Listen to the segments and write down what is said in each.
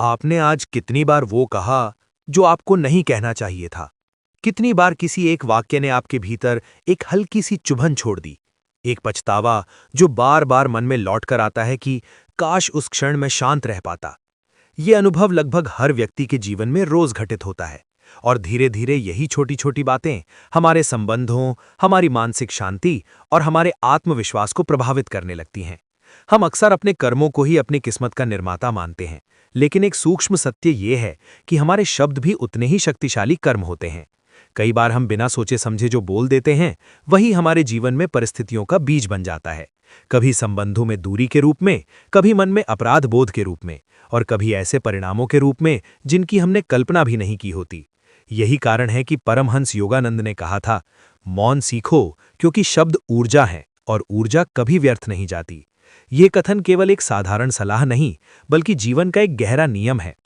आपने आज कितनी बार वो कहा जो आपको नहीं कहना चाहिए था? कितनी बार किसी एक वाक्य ने आपके भीतर एक हल्की सी चुभन छोड़ दी? एक पछतावा जो बार-बार मन में लौट कर आता है कि काश उस क्षण में शांत रह पाता। ये अनुभव लगभग हर व्यक्ति के जीवन में रोज घटित होता है और धीरे-धीरे यही छोटी-छोटी बातें हमारे संबंधों, हमारी मानसिक शांति और हमारे आत्मविश्वास को प्रभावित करने लगती हैं। हम अक्सर अपने कर्मों को ही अपनी किस्मत का निर्माता मानते हैं, लेकिन एक सूक्ष्म सत्य ये है कि हमारे शब्द भी उतने ही शक्तिशाली कर्म होते हैं। कई बार हम बिना सोचे समझे जो बोल देते हैं, वही हमारे जीवन में परिस्थितियों का बीज बन जाता है। कभी संबंधों में दूरी के रूप में, कभी मन में अपराध बोध के रूप में, और कभी ऐसे परिणामों के रूप में जिनकी हमने कल्पना भी नहीं की होती। यही कारण है कि परमहंस योगानंद ने कहा था, मौन सीखो क्योंकि शब्द ऊर्जा है और ऊर्जा कभी व्यर्थ नहीं जाती। ये कथन केवल एक साधारण सलाह नहीं, बल्कि जीवन का एक गहरा नियम है।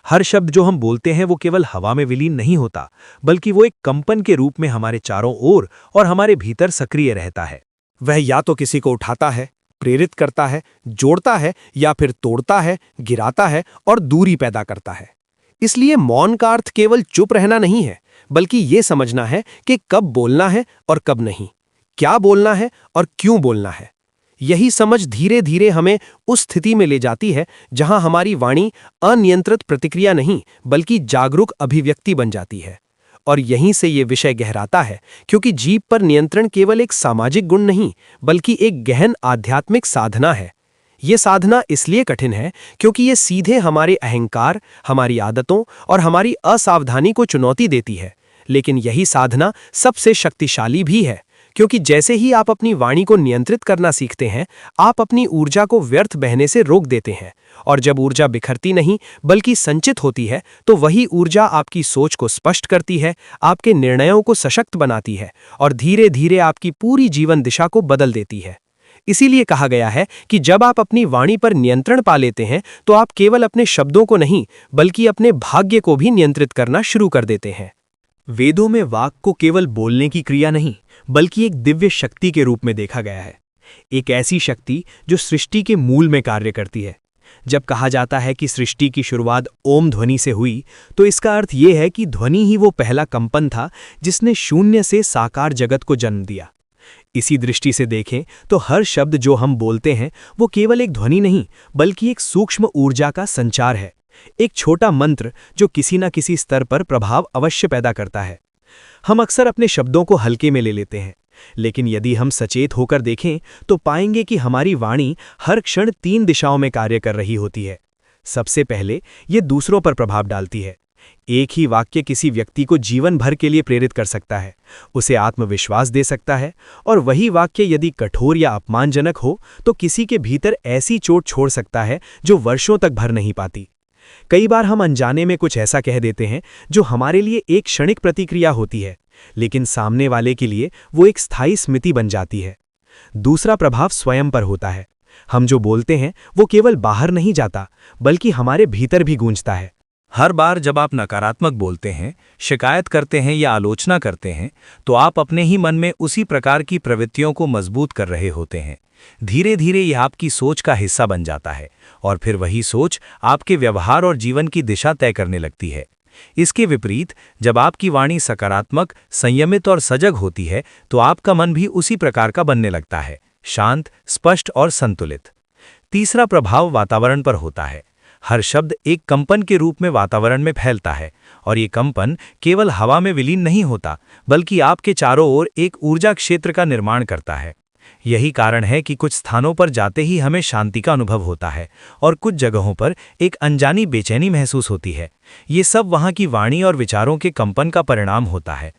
हर शब्द जो हम बोलते हैं वो केवल हवा में विलीन नहीं होता, बल्कि वो एक कंपन के रूप में हमारे चारों ओर और हमारे भीतर सक्रिय रहता है। वह या तो किसी को उठाता है, प्रेरित करता है, जोड़ता है या फिर तोड़ता है, गिराता है और दूरी पैदा करता है। इसलिए मौन का अर्थ केवल चुप रहना नहीं है, बल्कि ये समझना है कि कब बोलना है और कब नहीं, क्या बोलना है और क्यों बोलना है। यही समझ धीरे धीरे हमें उस स्थिति में ले जाती है जहां हमारी वाणी अनियंत्रित प्रतिक्रिया नहीं, बल्कि जागरूक अभिव्यक्ति बन जाती है। और यहीं से ये विषय गहराता है, क्योंकि जीभ पर नियंत्रण केवल एक सामाजिक गुण नहीं, बल्कि एक गहन आध्यात्मिक साधना है। ये साधना इसलिए कठिन है क्योंकि ये सीधे हमारे अहंकार, हमारी आदतों और हमारी असावधानी को चुनौती देती है। लेकिन यही साधना सबसे शक्तिशाली भी है, क्योंकि जैसे ही आप अपनी वाणी को नियंत्रित करना सीखते हैं, आप अपनी ऊर्जा को व्यर्थ बहने से रोक देते हैं। और जब ऊर्जा बिखरती नहीं बल्कि संचित होती है, तो वही ऊर्जा आपकी सोच को स्पष्ट करती है, आपके निर्णयों को सशक्त बनाती है और धीरे धीरे आपकी पूरी जीवन दिशा को बदल देती है। इसीलिए कहा गया है कि जब आप अपनी वाणी पर नियंत्रण पा लेते हैं, तो आप केवल अपने शब्दों को नहीं, बल्कि अपने भाग्य को भी नियंत्रित करना शुरू कर देते हैं। वेदों में वाक को केवल बोलने की क्रिया नहीं, बल्कि एक दिव्य शक्ति के रूप में देखा गया है। एक ऐसी शक्ति जो सृष्टि के मूल में कार्य करती है। जब कहा जाता है कि सृष्टि की शुरुआत ओम ध्वनि से हुई, तो इसका अर्थ यह है कि ध्वनि ही वो पहला कंपन था जिसने शून्य से साकार जगत को जन्म दिया। इसी दृष्टि से देखें तो हर शब्द जो हम बोलते हैं वो केवल एक ध्वनि नहीं, बल्कि एक सूक्ष्म ऊर्जा का संचार है, एक छोटा मंत्र जो किसी न किसी स्तर पर प्रभाव अवश्य पैदा करता है। हम अक्सर अपने शब्दों को हल्के में ले लेते हैं, लेकिन यदि हम सचेत होकर देखें तो पाएंगे कि हमारी वाणी हर क्षण 3 दिशाओं में कार्य कर रही होती है। सबसे पहले ये दूसरों पर प्रभाव डालती है। एक ही वाक्य किसी व्यक्ति को जीवन भर के लिए प्रेरित कर सकता है, उसे आत्मविश्वास दे सकता है, और वही वाक्य यदि कठोर या अपमानजनक हो तो किसी के भीतर ऐसी चोट छोड़ सकता है जो वर्षों तक भर नहीं पाती। कई बार हम अनजाने में कुछ ऐसा कह देते हैं जो हमारे लिए एक क्षणिक प्रतिक्रिया होती है, लेकिन सामने वाले के लिए वो एक स्थायी स्मृति बन जाती है। दूसरा प्रभाव स्वयं पर होता है। हम जो बोलते हैं वो केवल बाहर नहीं जाता, बल्कि हमारे भीतर भी गूंजता है। हर बार जब आप नकारात्मक बोलते हैं, शिकायत करते हैं या आलोचना करते हैं, तो आप अपने ही मन में उसी प्रकार की प्रवृत्तियों को मजबूत कर रहे होते हैं। धीरे धीरे यह आपकी सोच का हिस्सा बन जाता है और फिर वही सोच आपके व्यवहार और जीवन की दिशा तय करने लगती है। इसके विपरीत जब आपकी वाणी सकारात्मक, संयमित और सजग होती है, तो आपका मन भी उसी प्रकार का बनने लगता है, शांत, स्पष्ट और संतुलित। तीसरा प्रभाव वातावरण पर होता है। हर शब्द एक कंपन के रूप में वातावरण में फैलता है, और ये कंपन केवल हवा में विलीन नहीं होता, बल्कि आपके चारों ओर एक ऊर्जा क्षेत्र का निर्माण करता है। यही कारण है कि कुछ स्थानों पर जाते ही हमें शांति का अनुभव होता है और कुछ जगहों पर एक अनजानी बेचैनी महसूस होती है। ये सब वहाँ की वाणी और विचारों के कंपन का परिणाम होता है।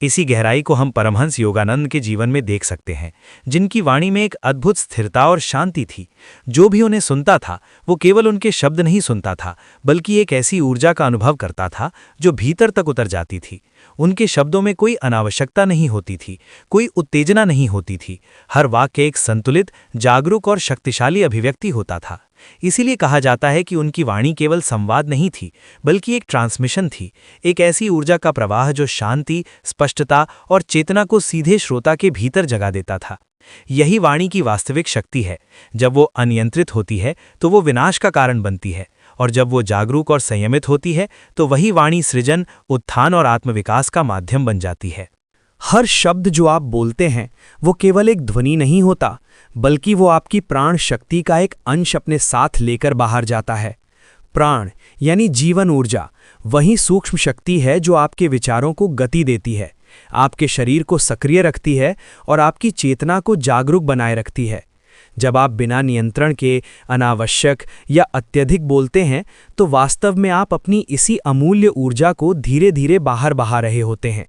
इसी गहराई को हम परमहंस योगानंद के जीवन में देख सकते हैं, जिनकी वाणी में एक अद्भुत स्थिरता और शांति थी। जो भी उन्हें सुनता था वो केवल उनके शब्द नहीं सुनता था, बल्कि एक ऐसी ऊर्जा का अनुभव करता था जो भीतर तक उतर जाती थी। उनके शब्दों में कोई अनावश्यकता नहीं होती थी, कोई उत्तेजना नहीं होती थी। हर वाक्य एक संतुलित, जागरूक और शक्तिशाली अभिव्यक्ति होता था। इसीलिए कहा जाता है कि उनकी वाणी केवल संवाद नहीं थी, बल्कि एक ट्रांसमिशन थी, एक ऐसी ऊर्जा का प्रवाह जो शांति, स्पष्टता और चेतना को सीधे श्रोता के भीतर जगा देता था। यही वाणी की वास्तविक शक्ति है। जब वो अनियंत्रित होती है तो वो विनाश का कारण बनती है, और जब वो जागरूक और संयमित होती है तो वही वाणी सृजन, उत्थान और आत्मविकास का माध्यम बन जाती है। हर शब्द जो आप बोलते हैं वो केवल एक ध्वनि नहीं होता, बल्कि वो आपकी प्राण शक्ति का एक अंश अपने साथ लेकर बाहर जाता है। प्राण यानी जीवन ऊर्जा वही सूक्ष्म शक्ति है जो आपके विचारों को गति देती है, आपके शरीर को सक्रिय रखती है और आपकी चेतना को जागरूक बनाए रखती है। जब आप बिना नियंत्रण के अनावश्यक या अत्यधिक बोलते हैं तो वास्तव में आप अपनी इसी अमूल्य ऊर्जा को धीरे धीरे बाहर बहा रहे होते हैं।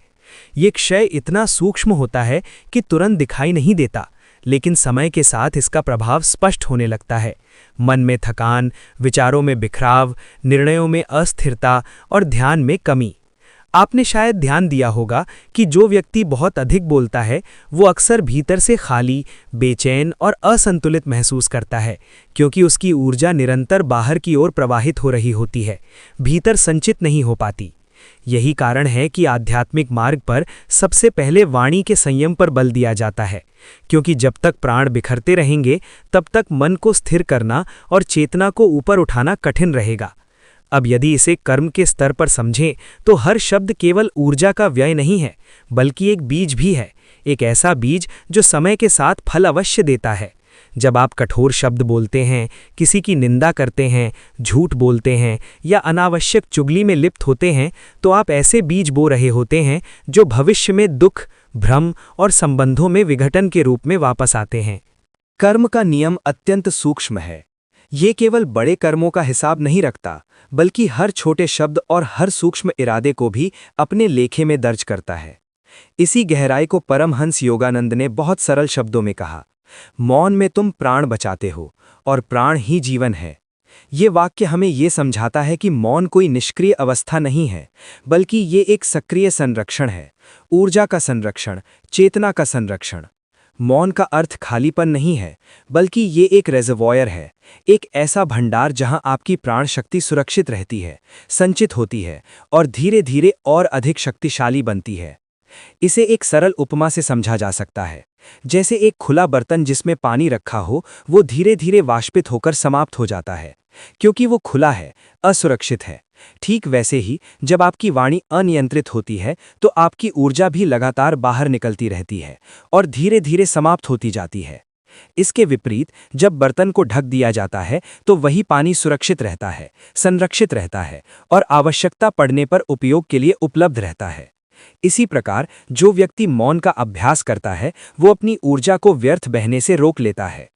ये क्षय इतना सूक्ष्म होता है कि तुरंत दिखाई नहीं देता, लेकिन समय के साथ इसका प्रभाव स्पष्ट होने लगता है। मन में थकान, विचारों में बिखराव, निर्णयों में अस्थिरता और ध्यान में कमी। आपने शायद ध्यान दिया होगा कि जो व्यक्ति बहुत अधिक बोलता है वो अक्सर भीतर से खाली, बेचैन और असंतुलित महसूस करता है, क्योंकि उसकी ऊर्जा निरंतर बाहर की ओर प्रवाहित हो रही होती है, भीतर संचित नहीं हो पाती। यही कारण है कि आध्यात्मिक मार्ग पर सबसे पहले वाणी के संयम पर बल दिया जाता है, क्योंकि जब तक प्राण बिखरते रहेंगे तब तक मन को स्थिर करना और चेतना को ऊपर उठाना कठिन रहेगा। अब यदि इसे कर्म के स्तर पर समझें तो हर शब्द केवल ऊर्जा का व्यय नहीं है, बल्कि एक बीज भी है, एक ऐसा बीज जो समय के साथ फल अवश्य देता है। जब आप कठोर शब्द बोलते हैं, किसी की निंदा करते हैं, झूठ बोलते हैं या अनावश्यक चुगली में लिप्त होते हैं, तो आप ऐसे बीज बो रहे होते हैं जो भविष्य में दुख, भ्रम और संबंधों में विघटन के रूप में वापस आते हैं। कर्म का नियम अत्यंत सूक्ष्म है। ये केवल बड़े कर्मों का हिसाब नहीं रखता, बल्कि हर छोटे शब्द और हर सूक्ष्म इरादे को भी अपने लेखे में दर्ज करता है। इसी गहराई को परमहंस योगानंद ने बहुत सरल शब्दों में कहा, मौन में तुम प्राण बचाते हो और प्राण ही जीवन है। ये वाक्य हमें ये समझाता है कि मौन कोई निष्क्रिय अवस्था नहीं है, बल्कि ये एक सक्रिय संरक्षण है, ऊर्जा का संरक्षण, चेतना का संरक्षण। मौन का अर्थ खालीपन नहीं है, बल्कि ये एक रेजर्वॉयर है, एक ऐसा भंडार जहां आपकी प्राण शक्ति सुरक्षित रहती है, संचित होती है और धीरे धीरे और अधिक शक्तिशाली बनती है। इसे एक सरल उपमा से समझा जा सकता है, जैसे एक खुला बर्तन जिसमें पानी रखा हो, वो धीरे धीरे वाष्पित होकर समाप्त हो जाता है, क्योंकि वो खुला है, असुरक्षित है। ठीक वैसे ही जब आपकी वाणी अनियंत्रित होती है तो आपकी ऊर्जा भी लगातार बाहर निकलती रहती है और धीरे धीरे समाप्त होती जाती है। इसके विपरीत जब बर्तन को ढक दिया जाता है तो वही पानी सुरक्षित रहता है, संरक्षित रहता है और आवश्यकता पड़ने पर उपयोग के लिए उपलब्ध रहता है। इसी प्रकार जो व्यक्ति मौन का अभ्यास करता है वो अपनी ऊर्जा को व्यर्थ बहने से रोक लेता है।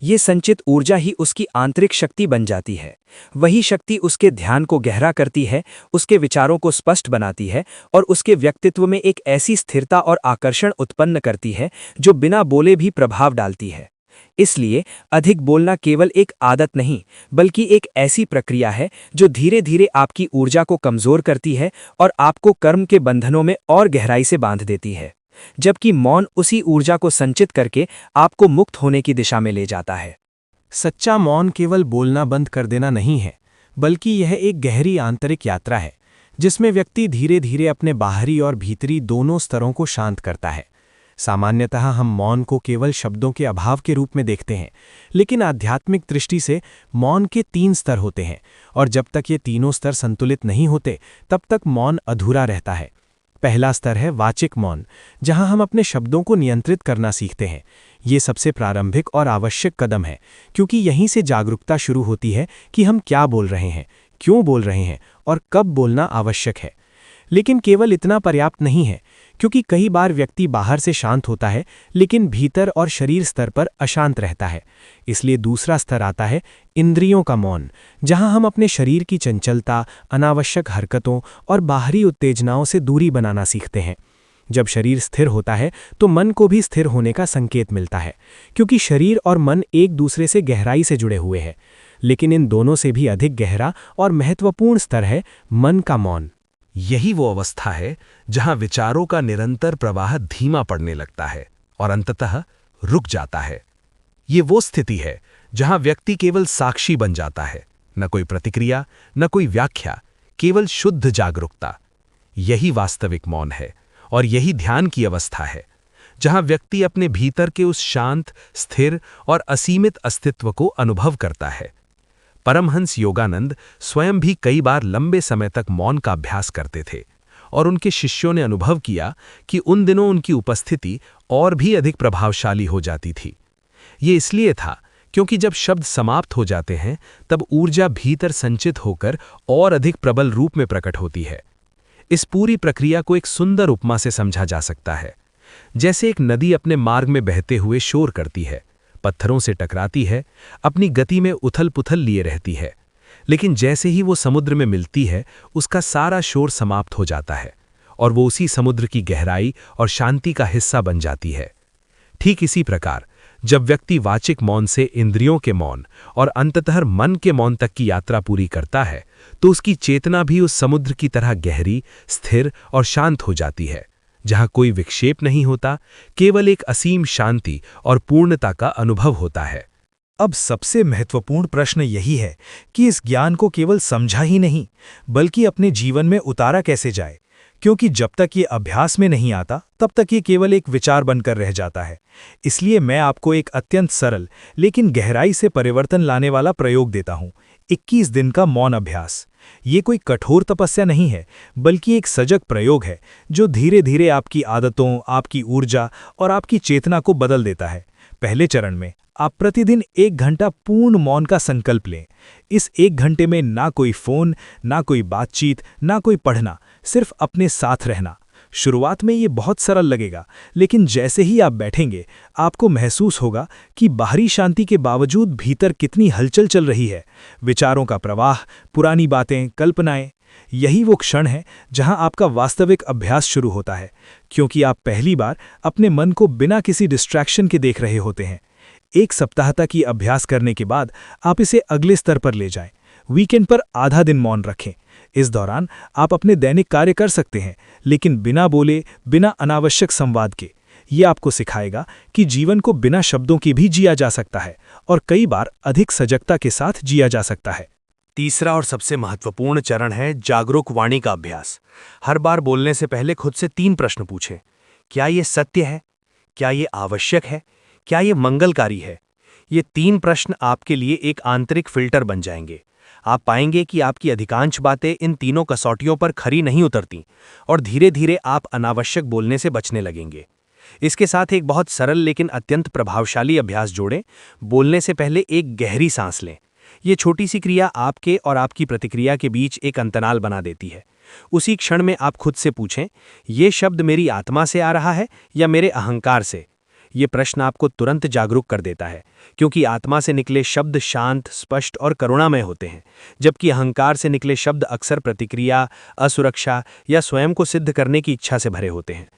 ये संचित ऊर्जा ही उसकी आंतरिक शक्ति बन जाती है। वही शक्ति उसके ध्यान को गहरा करती है, उसके विचारों को स्पष्ट बनाती है और उसके व्यक्तित्व में एक ऐसी स्थिरता और आकर्षण उत्पन्न करती है जो बिना बोले भी प्रभाव डालती है। इसलिए अधिक बोलना केवल एक आदत नहीं, बल्कि एक ऐसी प्रक्रिया है जो धीरे धीरे आपकी ऊर्जा को कमजोर करती है और आपको कर्म के बंधनों में और गहराई से बांध देती है, जबकि मौन उसी ऊर्जा को संचित करके आपको मुक्त होने की दिशा में ले जाता है। सच्चा मौन केवल बोलना बंद कर देना नहीं है, बल्कि यह एक गहरी आंतरिक यात्रा है जिसमें व्यक्ति धीरे धीरे अपने बाहरी और भीतरी दोनों स्तरों को शांत करता है। सामान्यतः हम मौन को केवल शब्दों के अभाव के रूप में देखते हैं, लेकिन आध्यात्मिक दृष्टि से मौन के 3 स्तर होते हैं और जब तक ये तीनों स्तर संतुलित नहीं होते तब तक मौन अधूरा रहता है। पहला स्तर है वाचिक मौन, जहां हम अपने शब्दों को नियंत्रित करना सीखते हैं। ये सबसे प्रारंभिक और आवश्यक कदम है, क्योंकि यहीं से जागरूकता शुरू होती है कि हम क्या बोल रहे हैं, क्यों बोल रहे हैं और कब बोलना आवश्यक है। लेकिन केवल इतना पर्याप्त नहीं है, क्योंकि कई बार व्यक्ति बाहर से शांत होता है लेकिन भीतर और शरीर स्तर पर अशांत रहता है। इसलिए दूसरा स्तर आता है इंद्रियों का मौन, जहां हम अपने शरीर की चंचलता, अनावश्यक हरकतों और बाहरी उत्तेजनाओं से दूरी बनाना सीखते हैं। जब शरीर स्थिर होता है तो मन को भी स्थिर होने का संकेत मिलता है, क्योंकि शरीर और मन एक दूसरे से गहराई से जुड़े हुए हैं। लेकिन इन दोनों से भी अधिक गहरा और महत्वपूर्ण स्तर है मन का मौन। यही वो अवस्था है जहां विचारों का निरंतर प्रवाह धीमा पड़ने लगता है और अंततः रुक जाता है। ये वो स्थिति है जहां व्यक्ति केवल साक्षी बन जाता है, न कोई प्रतिक्रिया, न कोई व्याख्या, केवल शुद्ध जागरूकता। यही वास्तविक मौन है और यही ध्यान की अवस्था है, जहां व्यक्ति अपने भीतर के उस शांत, स्थिर और असीमित अस्तित्व को अनुभव करता है। परमहंस योगानंद स्वयं भी कई बार लंबे समय तक मौन का अभ्यास करते थे और उनके शिष्यों ने अनुभव किया कि उन दिनों उनकी उपस्थिति और भी अधिक प्रभावशाली हो जाती थी। ये इसलिए था क्योंकि जब शब्द समाप्त हो जाते हैं तब ऊर्जा भीतर संचित होकर और अधिक प्रबल रूप में प्रकट होती है। इस पूरी प्रक्रिया को एक सुंदर उपमा से समझा जा सकता है। जैसे एक नदी अपने मार्ग में बहते हुए शोर करती है, पत्थरों से टकराती है, अपनी गति में उथल-पुथल लिए रहती है, लेकिन जैसे ही वो समुद्र में मिलती है उसका सारा शोर समाप्त हो जाता है और वो उसी समुद्र की गहराई और शांति का हिस्सा बन जाती है। ठीक इसी प्रकार जब व्यक्ति वाचिक मौन से इंद्रियों के मौन और अंततः मन के मौन तक की यात्रा पूरी करता है तो उसकी चेतना भी उस समुद्र की तरह गहरी, स्थिर और शांत हो जाती है, जहां कोई विक्षेप नहीं होता, केवल एक असीम शांति और पूर्णता का अनुभव होता है। अब सबसे महत्वपूर्ण प्रश्न यही है कि इस ज्ञान को केवल समझा ही नहीं बल्कि अपने जीवन में उतारा कैसे जाए, क्योंकि जब तक ये अभ्यास में नहीं आता तब तक ये केवल एक विचार बनकर रह जाता है। इसलिए मैं आपको एक अत्यंत सरल लेकिन गहराई से परिवर्तन लाने वाला प्रयोग देता हूँ, 21 दिन का मौन अभ्यास। ये कोई कठोर तपस्या नहीं है बल्कि एक सजग प्रयोग है जो धीरे धीरे आपकी आदतों, आपकी ऊर्जा और आपकी चेतना को बदल देता है। पहले चरण में आप प्रतिदिन 1 घंटा पूर्ण मौन का संकल्प लें। इस 1 घंटे में ना कोई फोन, ना कोई बातचीत, ना कोई पढ़ना, सिर्फ अपने साथ रहना। शुरुआत में ये बहुत सरल लगेगा, लेकिन जैसे ही आप बैठेंगे आपको महसूस होगा कि बाहरी शांति के बावजूद भीतर कितनी हलचल चल रही है। विचारों का प्रवाह, पुरानी बातें, कल्पनाएं। यही वो क्षण है जहां आपका वास्तविक अभ्यास शुरू होता है, क्योंकि आप पहली बार अपने मन को बिना किसी डिस्ट्रैक्शन के देख रहे होते हैं। 1 सप्ताह तक ये अभ्यास करने के बाद आप इसे अगले स्तर पर ले जाएं। वीकेंड पर आधा दिन मौन रखें। इस दौरान आप अपने दैनिक कार्य कर सकते हैं, लेकिन बिना बोले, बिना अनावश्यक संवाद के। ये आपको सिखाएगा कि जीवन को बिना शब्दों के भी जिया जा सकता है और कई बार अधिक सजगता के साथ जिया जा सकता है। तीसरा और सबसे महत्वपूर्ण चरण है जागरूक वाणी का अभ्यास। हर बार बोलने से पहले खुद से 3 प्रश्न पूछें। क्या ये सत्य है? क्या ये आवश्यक है? क्या ये मंगलकारी है? ये 3 प्रश्न आपके लिए एक आंतरिक फिल्टर बन जाएंगे। आप पाएंगे कि आपकी अधिकांश बातें इन तीनों कसौटियों पर खरी नहीं उतरती और धीरे धीरे आप अनावश्यक बोलने से बचने लगेंगे। इसके साथ एक बहुत सरल लेकिन अत्यंत प्रभावशाली अभ्यास जोड़ें। बोलने से पहले एक गहरी सांस लें। ये छोटी सी क्रिया आपके और आपकी प्रतिक्रिया के बीच एक अंतराल बना देती है। उसी क्षण में आप खुद से पूछें, ये शब्द मेरी आत्मा से आ रहा है या मेरे अहंकार से? ये प्रश्न आपको तुरंत जागरूक कर देता है, क्योंकि आत्मा से निकले शब्द शांत, स्पष्ट और करुणामय होते हैं, जबकि अहंकार से निकले शब्द अक्सर प्रतिक्रिया, असुरक्षा या स्वयं को सिद्ध करने की इच्छा से भरे होते हैं।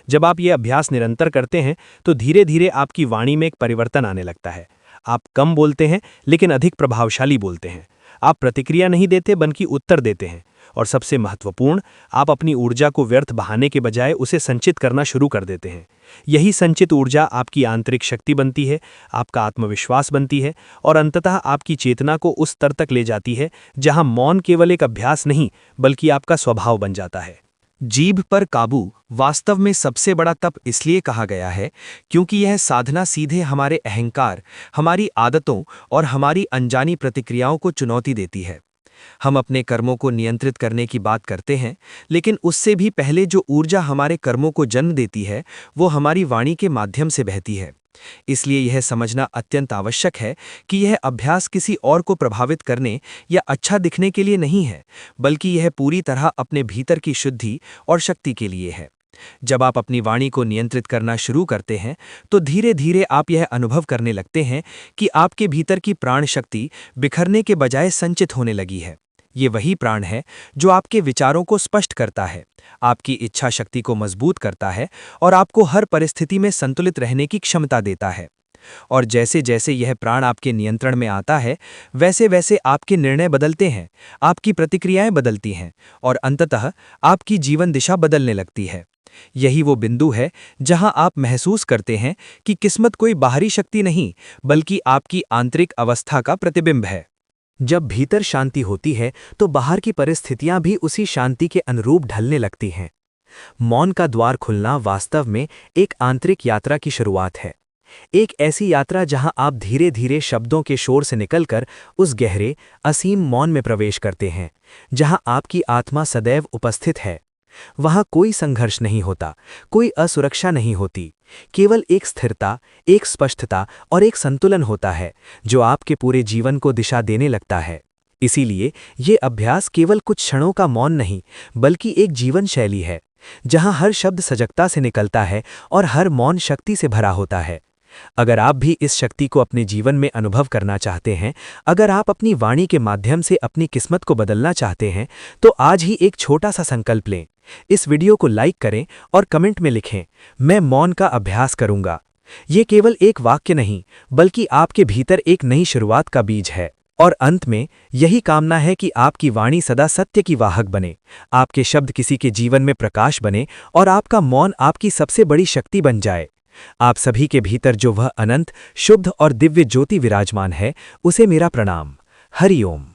जब आप ये अभ्यास निरंतर करते हैं तो धीरे धीरे आपकी वाणी में एक परिवर्तन आने लगता है। आप कम बोलते हैं लेकिन अधिक प्रभावशाली बोलते हैं। आप प्रतिक्रिया नहीं देते बल्कि उत्तर देते हैं। और सबसे महत्वपूर्ण, आप अपनी ऊर्जा को व्यर्थ बहाने के बजाय उसे संचित करना शुरू कर देते हैं। यही संचित ऊर्जा आपकी आंतरिक शक्ति बनती है, आपका आत्मविश्वास बनती है और अंततः आपकी चेतना को उस स्तर तक ले जाती है जहां मौन केवल एक अभ्यास नहीं बल्कि आपका स्वभाव बन जाता है। जीभ पर काबू वास्तव में सबसे बड़ा तप इसलिए कहा गया है क्योंकि यह साधना सीधे हमारे अहंकार, हमारी आदतों और हमारी अनजानी प्रतिक्रियाओं को चुनौती देती है। हम अपने कर्मों को नियंत्रित करने की बात करते हैं, लेकिन उससे भी पहले जो ऊर्जा हमारे कर्मों को जन्म देती है वो हमारी वाणी के माध्यम से बहती है। इसलिए यह समझना अत्यंत आवश्यक है कि यह अभ्यास किसी और को प्रभावित करने या अच्छा दिखने के लिए नहीं है, बल्कि यह पूरी तरह अपने भीतर की शुद्धि और शक्ति के लिए है। जब आप अपनी वाणी को नियंत्रित करना शुरू करते हैं तो धीरे धीरे आप यह अनुभव करने लगते हैं कि आपके भीतर की प्राण शक्ति बिखरने के बजाय संचित होने लगी है। ये वही प्राण है जो आपके विचारों को स्पष्ट करता है, आपकी इच्छा शक्ति को मजबूत करता है और आपको हर परिस्थिति में संतुलित रहने की क्षमता देता है। और जैसे जैसे यह प्राण आपके नियंत्रण में आता है, वैसे वैसे आपके निर्णय बदलते हैं, आपकी प्रतिक्रियाएं बदलती हैं और अंततः आपकी जीवन दिशा बदलने लगती है। यही वो बिंदु है जहां आप महसूस करते हैं कि किस्मत कोई बाहरी शक्ति नहीं बल्कि आपकी आंतरिक अवस्था का प्रतिबिंब है। जब भीतर शांति होती है तो बाहर की परिस्थितियां भी उसी शांति के अनुरूप ढलने लगती हैं। मौन का द्वार खुलना वास्तव में एक आंतरिक यात्रा की शुरुआत है। एक ऐसी यात्रा जहां आप धीरे धीरे शब्दों के शोर से निकलकर उस गहरे, असीम मौन में प्रवेश करते हैं, जहां आपकी आत्मा सदैव उपस्थित है। वहां कोई संघर्ष नहीं होता, कोई असुरक्षा नहीं होती, केवल एक स्थिरता, एक स्पष्टता और एक संतुलन होता है जो आपके पूरे जीवन को दिशा देने लगता है। इसीलिए ये अभ्यास केवल कुछ क्षणों का मौन नहीं, बल्कि एक जीवन शैली है, जहां हर शब्द सजगता से निकलता है और हर मौन शक्ति से भरा होता है। अगर आप भी इस शक्ति को अपने जीवन में अनुभव करना चाहते हैं, अगर आप अपनी वाणी के माध्यम से अपनी किस्मत को बदलना चाहते हैं, तो आज ही एक छोटा सा संकल्प लें। इस वीडियो को लाइक करें और कमेंट में लिखें, मैं मौन का अभ्यास करूंगा। ये केवल एक वाक्य नहीं, बल्कि आपके भीतर एक नई शुरुआत का बीज है। और अंत में यही कामना है कि आपकी वाणी सदा सत्य की वाहक बने, आपके शब्द किसी के जीवन में प्रकाश बने और आपका मौन आपकी सबसे बड़ी शक्ति बन जाए। आप सभी के भीतर जो वह अनंत, शुद्ध और दिव्य ज्योति विराजमान है, उसे मेरा प्रणाम। हरि ओम।